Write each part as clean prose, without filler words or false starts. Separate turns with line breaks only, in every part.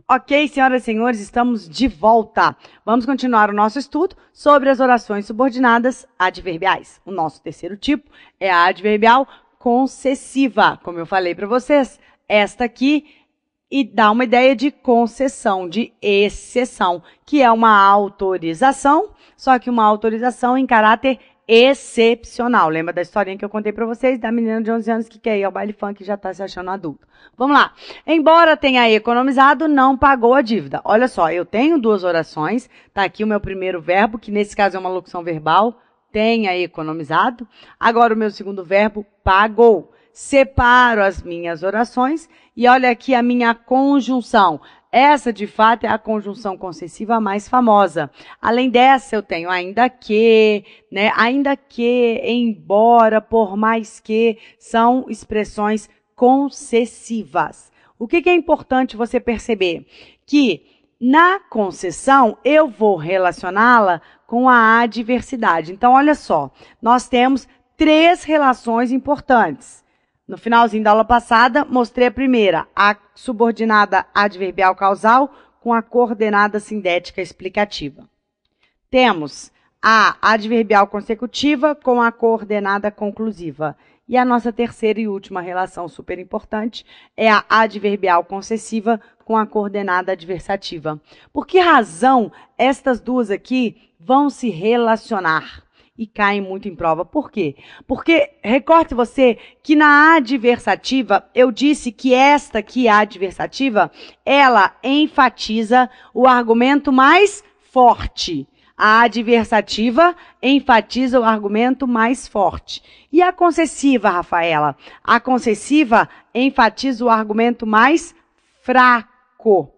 Ok, senhoras e senhores, estamos de volta. Vamos continuar o nosso estudo sobre as orações subordinadas adverbiais. O nosso terceiro tipo é a adverbial concessiva. Como eu falei para vocês, esta aqui e dá uma ideia de concessão, de exceção, que é uma autorização, só que uma autorização em caráter excepcional. Lembra da historinha que eu contei para vocês da menina de 11 anos que quer ir ao baile funk e já está se achando adulto? Vamos lá. Embora tenha economizado, não pagou a dívida. Olha só, eu tenho duas orações. Tá aqui o meu primeiro verbo, que nesse caso é uma locução verbal. Tenha economizado. Agora o meu segundo verbo, pagou. Separo as minhas orações e olha aqui a minha conjunção. Essa, de fato, é a conjunção concessiva mais famosa. Além dessa, eu tenho ainda que, né? Ainda que, embora, por mais que, são expressões concessivas. O que é importante você perceber? Que na concessão, eu vou relacioná-la com a adversidade. Então, olha só, nós temos três relações importantes. No finalzinho da aula passada, mostrei a primeira, a subordinada adverbial causal com a coordenada sindética explicativa. Temos a adverbial consecutiva com a coordenada conclusiva. E a nossa terceira e última relação super importante é a adverbial concessiva com a coordenada adversativa. Por que razão estas duas aqui vão se relacionar? E caem muito em prova. Por quê? Porque, recorde você que na adversativa, eu disse que esta aqui, a adversativa, ela enfatiza o argumento mais forte. A adversativa enfatiza o argumento mais forte. E a concessiva, Rafaela? A concessiva enfatiza o argumento mais fraco.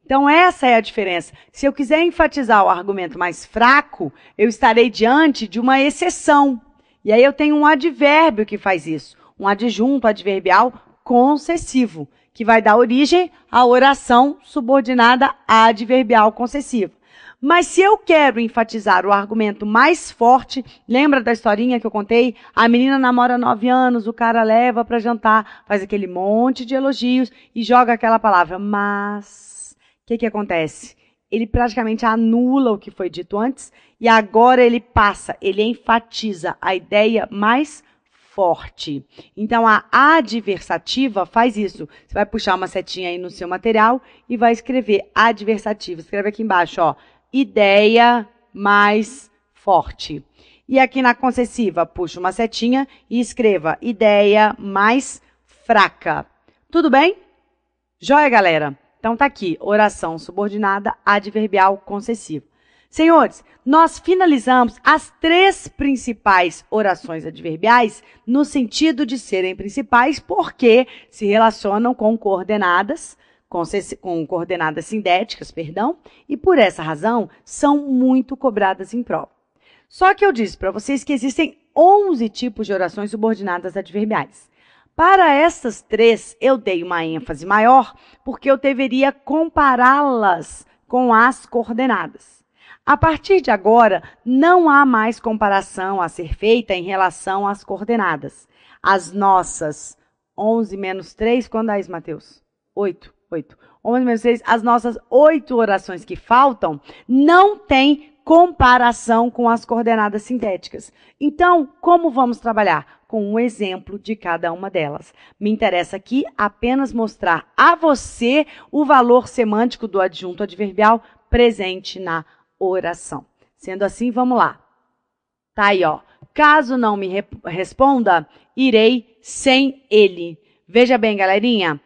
Então, essa é a diferença. Se eu quiser enfatizar o argumento mais fraco, eu estarei diante de uma exceção. E aí eu tenho um advérbio que faz isso, um adjunto adverbial concessivo, que vai dar origem à oração subordinada adverbial concessiva. Mas se eu quero enfatizar o argumento mais forte, lembra da historinha que eu contei? A menina namora 9 anos, o cara leva para jantar, faz aquele monte de elogios e joga aquela palavra, mas... O que acontece? Ele praticamente anula o que foi dito antes e agora ele passa, ele enfatiza a ideia mais forte. Então, a adversativa faz isso. Você vai puxar uma setinha aí no seu material e vai escrever adversativa. Escreve aqui embaixo, ó, ideia mais forte. E aqui na concessiva, puxa uma setinha e escreva ideia mais fraca. Tudo bem? Joia, galera? Então, tá aqui, oração subordinada adverbial concessiva. Senhores, nós finalizamos as três principais orações adverbiais no sentido de serem principais porque se relacionam com coordenadas sindéticas, e por essa razão são muito cobradas em prova. Só que eu disse para vocês que existem 11 tipos de orações subordinadas adverbiais. Para essas três, eu dei uma ênfase maior, porque eu deveria compará-las com as coordenadas. A partir de agora, não há mais comparação a ser feita em relação às coordenadas. As nossas 11 menos 3, quando dá isso, Mateus? 8. 11 menos 3, as nossas 8 orações que faltam, não têm comparação com as coordenadas sintéticas. Então, como vamos trabalhar? Com um exemplo de cada uma delas. Me interessa aqui apenas mostrar a você o valor semântico do adjunto adverbial presente na oração. Sendo assim, vamos lá. Tá aí, ó. Caso não me responda, irei sem ele. Veja bem, galerinha.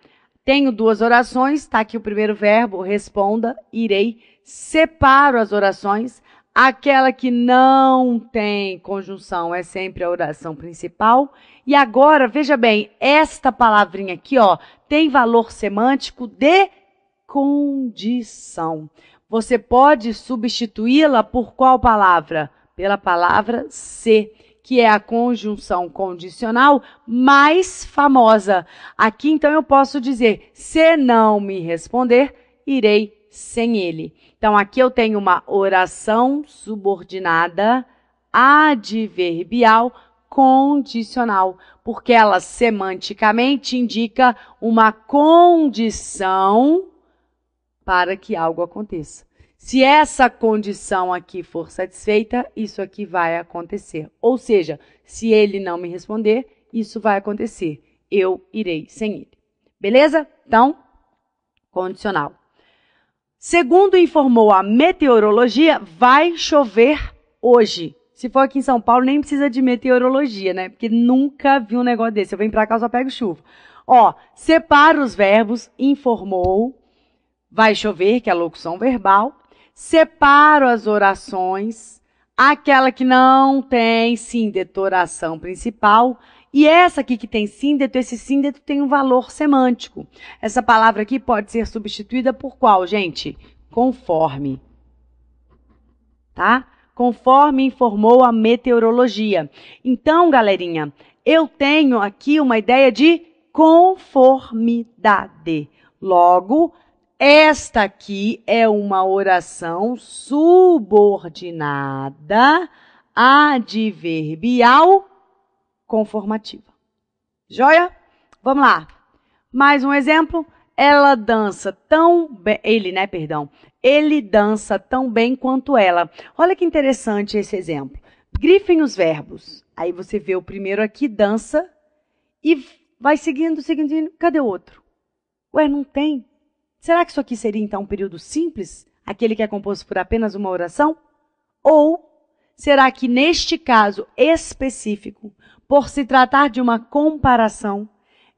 Tenho duas orações, tá aqui o primeiro verbo, responda, irei. Separo as orações. Aquela que não tem conjunção é sempre a oração principal. E agora, veja bem, esta palavrinha aqui, ó, tem valor semântico de condição. Você pode substituí-la por qual palavra? Pela palavra se, que é a conjunção condicional mais famosa. Aqui, então, eu posso dizer, se não me responder, irei sem ele. Então, aqui eu tenho uma oração subordinada adverbial condicional, porque ela semanticamente indica uma condição para que algo aconteça. Se essa condição aqui for satisfeita, isso aqui vai acontecer. Ou seja, se ele não me responder, isso vai acontecer. Eu irei sem ele. Beleza? Então, condicional. Segundo informou a meteorologia, vai chover hoje. Se for aqui em São Paulo, nem precisa de meteorologia, né? Porque nunca vi um negócio desse. Eu venho pra cá, só pego chuva. Ó, separa os verbos, informou, vai chover, que é a locução verbal. Separo as orações, aquela que não tem síndeto, oração principal. E essa aqui que tem síndeto, esse síndeto tem um valor semântico. Essa palavra aqui pode ser substituída por qual, gente? Conforme. Tá? Conforme informou a meteorologia. Então, galerinha, eu tenho aqui uma ideia de conformidade. Logo, esta aqui é uma oração subordinada adverbial conformativa. Joia? Vamos lá. Mais um exemplo. Ela dança tão bem... Ele dança tão bem quanto ela. Olha que interessante esse exemplo. Grifem os verbos. Aí você vê o primeiro aqui, dança, e vai seguindo. Cadê o outro? Ué, não tem? Será que isso aqui seria, então, um período simples? Aquele que é composto por apenas uma oração? Ou será que, neste caso específico, por se tratar de uma comparação,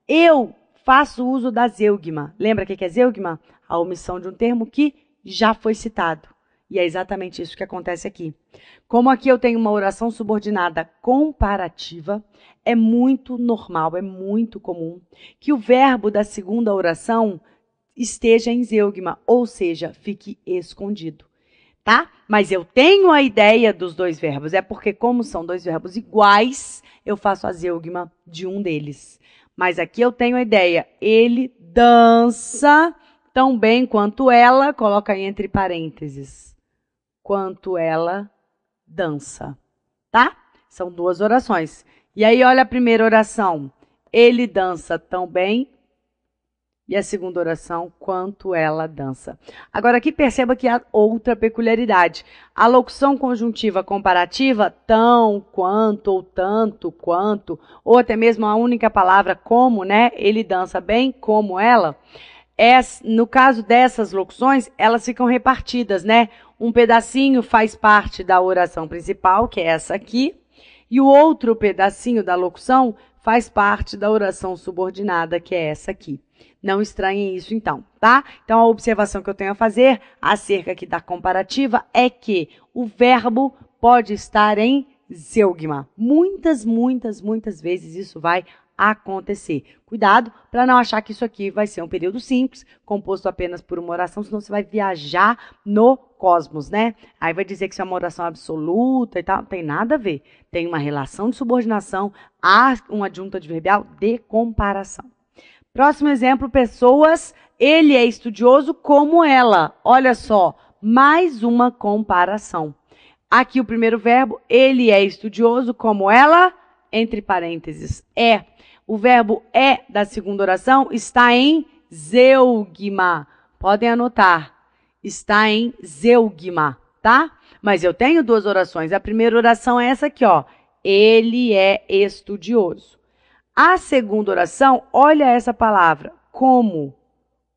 eu faço uso da zeugma? Lembra o que é zeugma? A omissão de um termo que já foi citado. E é exatamente isso que acontece aqui. Como aqui eu tenho uma oração subordinada comparativa, é muito normal, é muito comum que o verbo da segunda oração esteja em zeugma, ou seja, fique escondido, tá? Mas eu tenho a ideia dos dois verbos, é porque como são dois verbos iguais, eu faço a zeugma de um deles. Mas aqui eu tenho a ideia, ele dança tão bem quanto ela, coloca aí entre parênteses, quanto ela dança, tá? São duas orações. E aí olha a primeira oração, ele dança tão bem. E a segunda oração, quanto ela dança. Agora aqui perceba que há outra peculiaridade. A locução conjuntiva comparativa, tão, quanto, ou tanto, quanto, ou até mesmo a única palavra como, né? Ele dança bem, como ela. No caso dessas locuções, elas ficam repartidas, né? Um pedacinho faz parte da oração principal, que é essa aqui, e o outro pedacinho da locução faz parte da oração subordinada, que é essa aqui. Não estranhem isso, então, tá? Então, a observação que eu tenho a fazer acerca aqui da comparativa é que o verbo pode estar em zeugma. Muitas vezes isso vai acontecer. Cuidado para não achar que isso aqui vai ser um período simples, composto apenas por uma oração, senão você vai viajar no cosmos, né? Aí vai dizer que isso é uma oração absoluta e tal. Não tem nada a ver. Tem uma relação de subordinação a um adjunto adverbial de comparação. Próximo exemplo, pessoas, ele é estudioso como ela. Olha só, mais uma comparação. Aqui o primeiro verbo, ele é estudioso como ela, entre parênteses, é. O verbo é da segunda oração está em zeugma. Podem anotar, está em zeugma, tá? Mas eu tenho duas orações. A primeira oração é essa aqui, ó. Ele é estudioso. A segunda oração, olha essa palavra, como.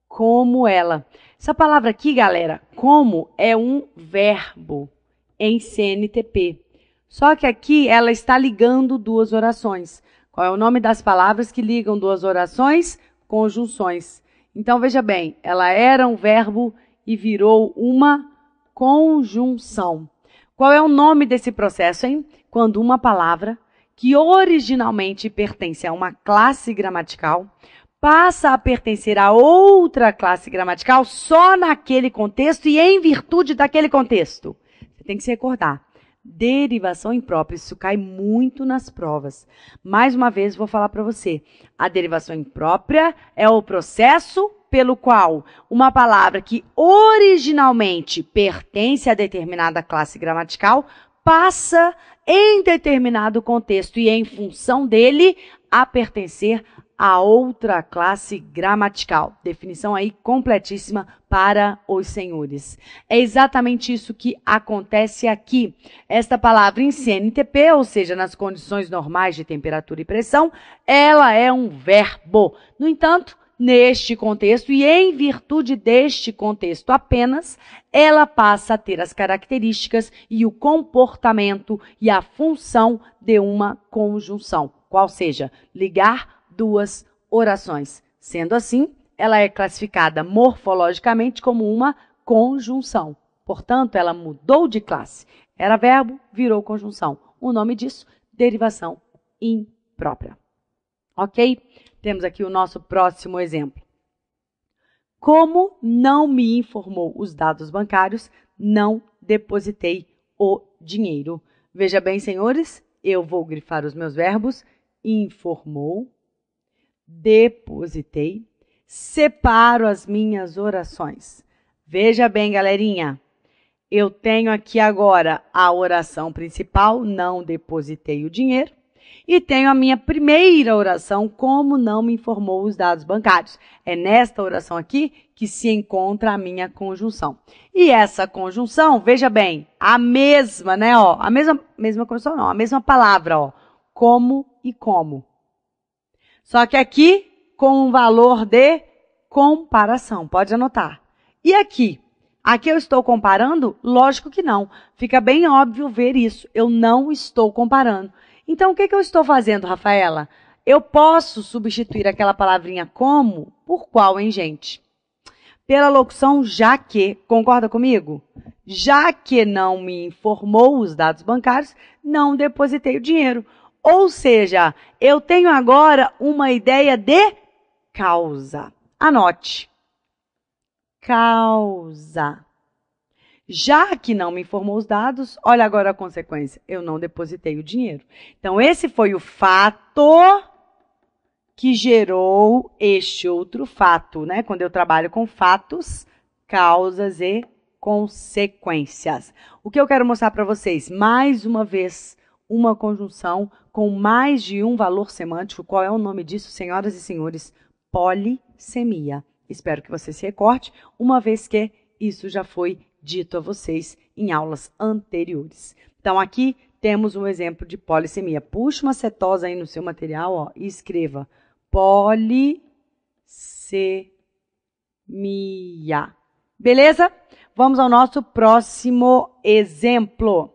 Como ela. Essa palavra aqui, galera, como é um verbo em CNTP. Só que aqui ela está ligando duas orações. Qual é o nome das palavras que ligam duas orações? Conjunções. Então, veja bem, ela era um verbo e virou uma conjunção. Qual é o nome desse processo, hein? Quando uma palavra que originalmente pertence a uma classe gramatical, passa a pertencer a outra classe gramatical só naquele contexto e em virtude daquele contexto. Você tem que se recordar. Derivação imprópria, isso cai muito nas provas. Mais uma vez, vou falar para você. A derivação imprópria é o processo pelo qual uma palavra que originalmente pertence a determinada classe gramatical passa em determinado contexto e em função dele a pertencer a outra classe gramatical. Definição aí completíssima para os senhores. É exatamente isso que acontece aqui. Esta palavra em CNTP, ou seja, nas condições normais de temperatura e pressão, ela é um verbo. No entanto, neste contexto e em virtude deste contexto apenas, ela passa a ter as características e o comportamento e a função de uma conjunção, qual seja, ligar duas orações. Sendo assim, ela é classificada morfologicamente como uma conjunção. Portanto, ela mudou de classe. Era verbo, virou conjunção. O nome disso, derivação imprópria. Ok? Temos aqui o nosso próximo exemplo. Como não me informou os dados bancários, não depositei o dinheiro. Veja bem, senhores, eu vou grifar os meus verbos. Informou, depositei, separo as minhas orações. Veja bem, galerinha, eu tenho aqui agora a oração principal, não depositei o dinheiro, e tenho a minha primeira oração, como não me informou os dados bancários. É nesta oração aqui que se encontra a minha conjunção. E essa conjunção, veja bem, a mesma, né, ó, a mesma conjunção não, a mesma palavra, ó, como e como. Só que aqui com um valor de comparação, pode anotar. E aqui? Aqui eu estou comparando? Lógico que não. Fica bem óbvio ver isso. Eu não estou comparando. Então, o que eu estou fazendo, Rafaela? Eu posso substituir aquela palavrinha como por qual, hein, gente? Pela locução já que. Concorda comigo? Já que não me informou os dados bancários, não depositei o dinheiro. Ou seja, eu tenho agora uma ideia de causa. Anote. Causa. Já que não me informou os dados, olha agora a consequência. Eu não depositei o dinheiro. Então, esse foi o fato que gerou este outro fato, né? Quando eu trabalho com fatos, causas e consequências. O que eu quero mostrar para vocês, mais uma vez, uma conjunção com mais de um valor semântico. Qual é o nome disso, senhoras e senhores? Polissemia. Espero que você se recorde, uma vez que isso já foi dito a vocês em aulas anteriores. Então, aqui temos um exemplo de polissemia. Puxa uma setosa aí no seu material, ó, e escreva polissemia. Beleza? Vamos ao nosso próximo exemplo.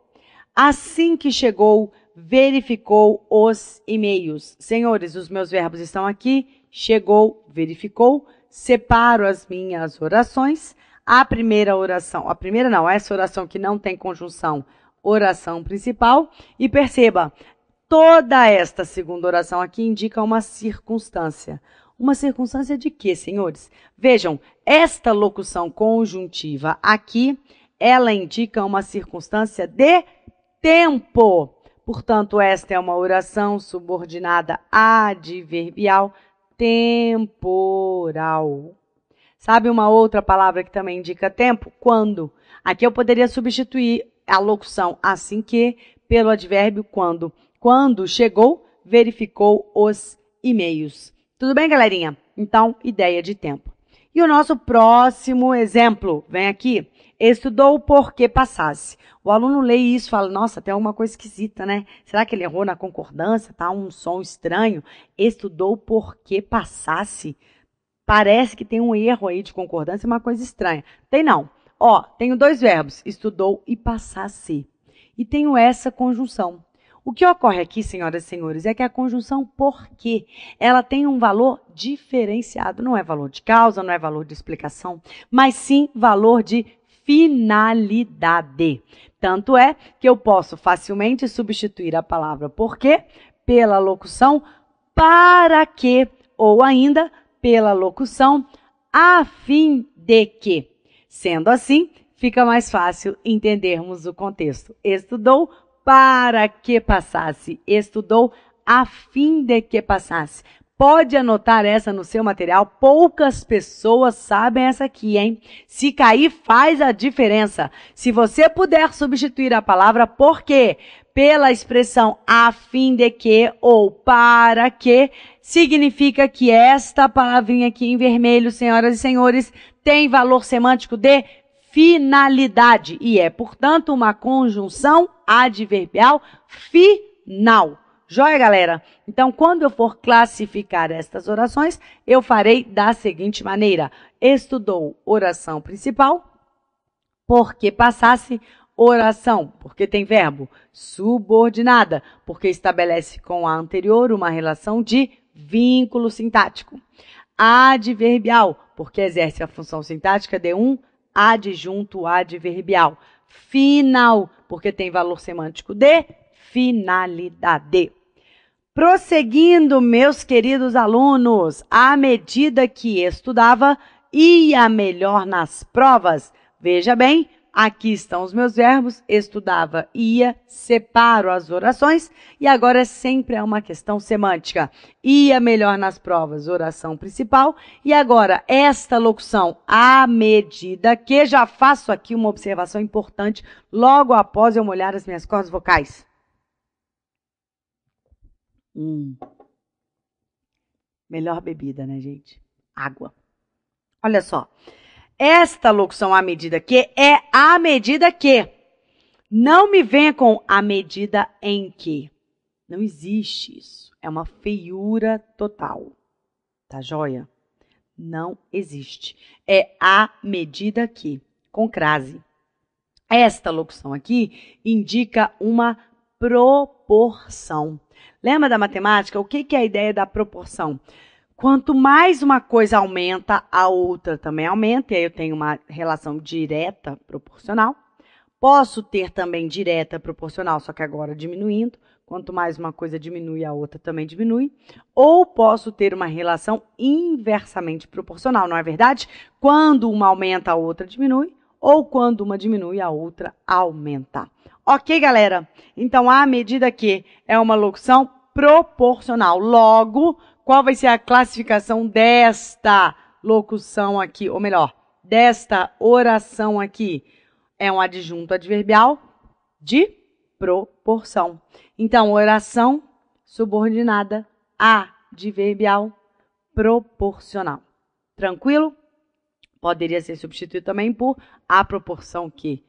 Assim que chegou, verificou os e-mails. Senhores, os meus verbos estão aqui. Chegou, verificou. Separo as minhas orações. A primeira oração, essa oração que não tem conjunção, oração principal. E perceba, toda esta segunda oração aqui indica uma circunstância. Uma circunstância de quê, senhores? Vejam, esta locução conjuntiva aqui, ela indica uma circunstância de tempo. Portanto, esta é uma oração subordinada adverbial temporal. Sabe uma outra palavra que também indica tempo? Quando. Aqui eu poderia substituir a locução assim que pelo advérbio quando. Quando chegou, verificou os e-mails. Tudo bem, galerinha? Então, ideia de tempo. E o nosso próximo exemplo, vem aqui. Estudou porque passasse. O aluno lê isso e fala, nossa, tem alguma coisa esquisita, né? Será que ele errou na concordância? Tá um som estranho. Estudou porque passasse. Parece que tem um erro aí de concordância, uma coisa estranha. Tem não. Ó, tenho dois verbos, estudou e passasse. E tenho essa conjunção. O que ocorre aqui, senhoras e senhores, é que a conjunção porque ela tem um valor diferenciado. Não é valor de causa, não é valor de explicação, mas sim valor de finalidade. Tanto é que eu posso facilmente substituir a palavra porque pela locução para que, ou ainda pela locução a fim de que. Sendo assim, fica mais fácil entendermos o contexto. Estudou para que passasse. Estudou a fim de que passasse. Pode anotar essa no seu material. Poucas pessoas sabem essa aqui, hein? Se cair, faz a diferença. Se você puder substituir a palavra por quê pela expressão a fim de que ou para que, significa que esta palavrinha aqui em vermelho, senhoras e senhores, tem valor semântico de finalidade e é, portanto, uma conjunção adverbial final. Joia, galera? Então, quando eu for classificar estas orações, eu farei da seguinte maneira. Estudou oração principal, porque passasse oração, porque tem verbo. Subordinada, porque estabelece com a anterior uma relação de vínculo sintático. Adverbial, porque exerce a função sintática de um adjunto adverbial. Final, porque tem valor semântico de finalidade. Prosseguindo, meus queridos alunos, à medida que estudava, ia melhor nas provas. Veja bem, aqui estão os meus verbos, estudava, ia, separo as orações e agora sempre é uma questão semântica. Ia melhor nas provas, oração principal. E agora, esta locução, à medida que, já faço aqui uma observação importante logo após eu molhar as minhas cordas vocais. Melhor bebida, né, gente? Água. Olha só. Esta locução à medida que é à medida que. Não me venha com à medida em que. Não existe isso. É uma feiura total. Tá joia? Não existe. É à medida que. Com crase. Esta locução aqui indica uma proporção. Lembra da matemática? O que é a ideia da proporção? Quanto mais uma coisa aumenta, a outra também aumenta, e aí eu tenho uma relação direta proporcional. Posso ter também direta proporcional, só que agora diminuindo. Quanto mais uma coisa diminui, a outra também diminui. Ou posso ter uma relação inversamente proporcional, não é verdade? Quando uma aumenta, a outra diminui. Ou quando uma diminui, a outra aumenta. Ok, galera? Então, à medida que é uma locução proporcional. Logo, qual vai ser a classificação desta locução aqui? Ou melhor, desta oração aqui? É um adjunto adverbial de proporção. Então, oração subordinada adverbial proporcional. Tranquilo? Poderia ser substituído também por a proporção que.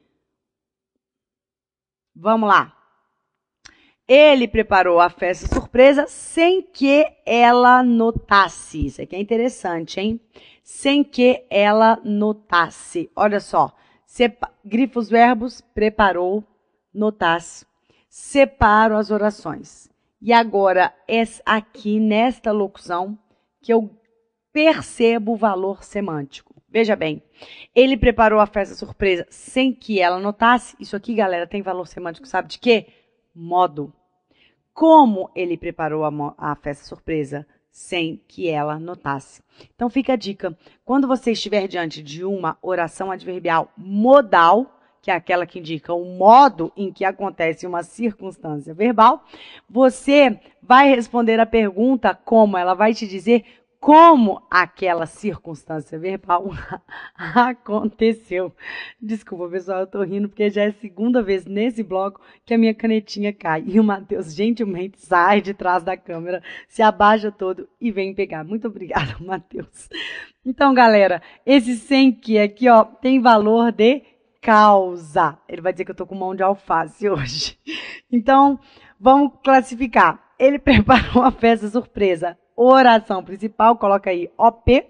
Vamos lá. Ele preparou a festa surpresa sem que ela notasse. Isso aqui é interessante, hein? Sem que ela notasse. Olha só. Grifa os verbos, preparou, notasse. Separo as orações. E agora, é aqui nesta locução que eu percebo o valor semântico. Veja bem, ele preparou a festa surpresa sem que ela notasse. Isso aqui, galera, tem valor semântico, sabe de quê? Modo. Como ele preparou a festa surpresa sem que ela notasse. Então, fica a dica. Quando você estiver diante de uma oração adverbial modal, que é aquela que indica o modo em que acontece uma circunstância verbal, você vai responder a pergunta como. Ela vai te dizer como aquela circunstância verbal aconteceu. Desculpa, pessoal, eu tô rindo porque já é a segunda vez nesse bloco que a minha canetinha cai. E o Matheus gentilmente sai de trás da câmera, se abaixa todo e vem pegar. Muito obrigada, Matheus. Então, galera, esse sem que aqui, ó, tem valor de causa. Ele vai dizer que eu tô com mão de alface hoje. Então, vamos classificar. Ele preparou uma festa surpresa. Oração principal, coloca aí OP.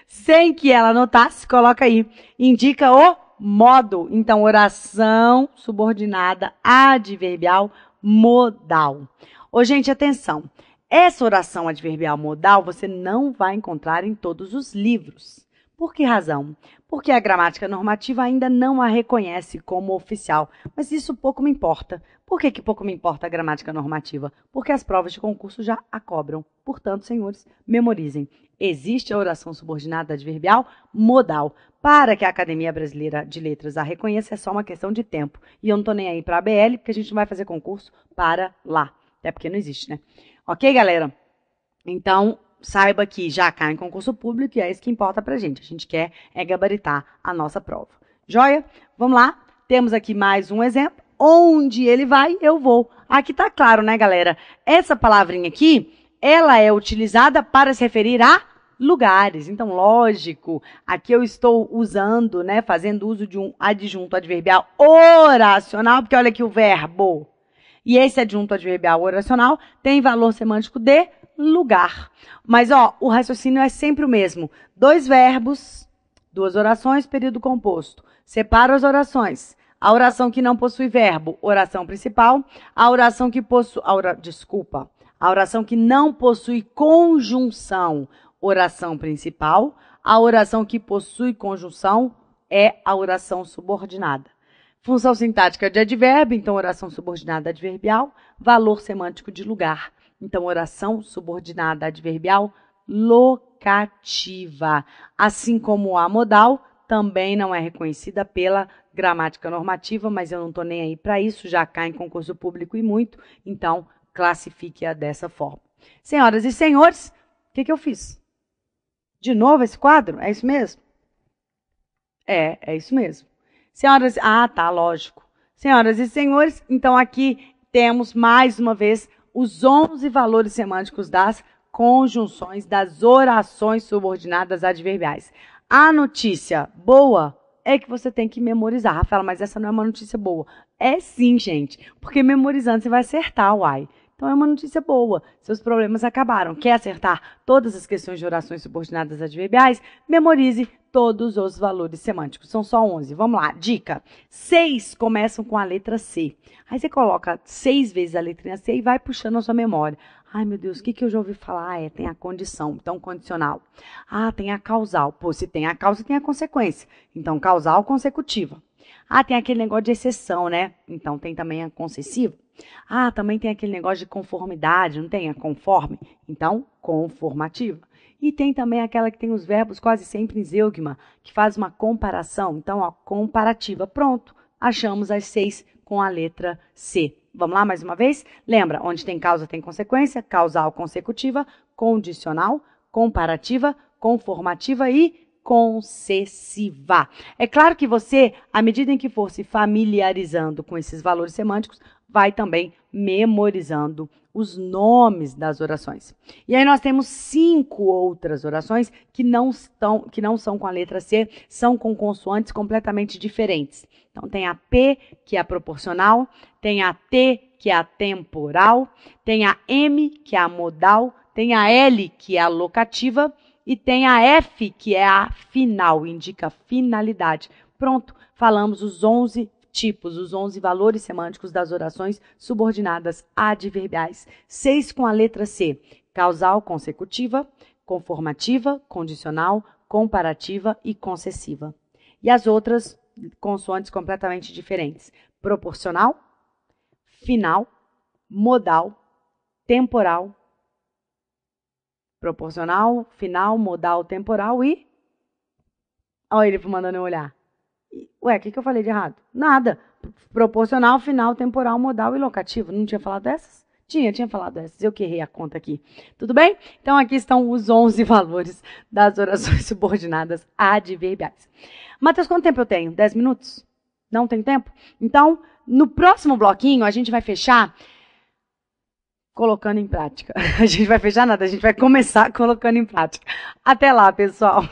Sem que ela notasse, coloca aí. Indica o modo. Então, oração subordinada adverbial modal. Ô, gente, atenção. Essa oração adverbial modal você não vai encontrar em todos os livros. Por que razão? Porque a gramática normativa ainda não a reconhece como oficial. Mas isso pouco me importa. Por que pouco me importa a gramática normativa? Porque as provas de concurso já a cobram. Portanto, senhores, memorizem. Existe a oração subordinada adverbial modal. Para que a Academia Brasileira de Letras a reconheça, é só uma questão de tempo. E eu não estou nem aí para a ABL, porque a gente não vai fazer concurso para lá. Até porque não existe, né? Ok, galera? Então, saiba que já cai em concurso público e é isso que importa pra gente. A gente quer é gabaritar a nossa prova. Joia? Vamos lá. Temos aqui mais um exemplo. Onde ele vai, eu vou. Aqui tá claro, né, galera? Essa palavrinha aqui, ela é utilizada para se referir a lugares. Então, lógico, aqui eu estou usando, né, fazendo uso de um adjunto adverbial oracional, porque olha aqui o verbo. E esse adjunto adverbial oracional tem valor semântico de lugar. Mas, ó, o raciocínio é sempre o mesmo. 2 verbos, 2 orações, período composto. Separa as orações. A oração que não possui verbo, oração principal. A oração que possui... A oração que não possui conjunção, oração principal. A oração que possui conjunção é a oração subordinada. Função sintática de advérbio, então oração subordinada adverbial. Valor semântico de lugar, então oração subordinada adverbial locativa. Assim como a modal também não é reconhecida pela gramática normativa, mas eu não estou nem aí para isso, já cai em concurso público e muito, então classifique-a dessa forma. Senhoras e senhores, o que eu fiz? De novo esse quadro? É isso mesmo? É isso mesmo. Senhoras, tá, lógico. Senhoras e senhores, então aqui temos mais uma vez os 11 valores semânticos das conjunções das orações subordinadas adverbiais. A notícia boa é que você tem que memorizar. Rafaela, mas essa não é uma notícia boa. É sim, gente, porque memorizando você vai acertar, uai. Então é uma notícia boa. Seus problemas acabaram. Quer acertar todas as questões de orações subordinadas adverbiais? Memorize todos os valores semânticos. São só 11. Vamos lá. Dica. 6 começam com a letra C. Aí você coloca 6 vezes a letrinha C e vai puxando a sua memória. Ai, meu Deus, o que eu já ouvi falar? Tem a condição, então condicional. Tem a causal. Pô, se tem a causa, tem a consequência. Então, causal consecutiva. Tem aquele negócio de exceção, né? Então, tem também a concessiva. Também tem aquele negócio de conformidade, não tem a conforme? Então, conformativa. E tem também aquela que tem os verbos quase sempre em zeugma, que faz uma comparação. Então, ó, comparativa. Pronto, achamos as 6 com a letra C. Vamos lá mais uma vez? Lembra, onde tem causa tem consequência, causal consecutiva, condicional, comparativa, conformativa e concessiva. É claro que você, à medida em que for se familiarizando com esses valores semânticos, vai também memorizando os nomes das orações. E aí nós temos 5 outras orações que não são com a letra C, são com consoantes completamente diferentes. Então tem a P, que é a proporcional, tem a T, que é a temporal, tem a M, que é a modal, tem a L, que é a locativa, e tem a F, que é a final, indica finalidade. Pronto, falamos os 11 tipos, os 11 valores semânticos das orações subordinadas adverbiais. 6 com a letra C, causal consecutiva, conformativa, condicional, comparativa e concessiva. E as outras consoantes completamente diferentes. Proporcional, final, modal, temporal, proporcional, final, modal, temporal e... Olha ele mandando eu olhar. Ué, o que eu falei de errado? Nada. Proporcional, final, temporal, modal e locativo. Não tinha falado dessas? Tinha falado dessas. Eu que errei a conta aqui. Tudo bem? Então, aqui estão os 11 valores das orações subordinadas adverbiais. Matheus, quanto tempo eu tenho? 10 minutos? Não tem tempo? Então, no próximo bloquinho, a gente vai fechar colocando em prática. A gente vai fechar nada, a gente vai começar colocando em prática. Até lá, pessoal!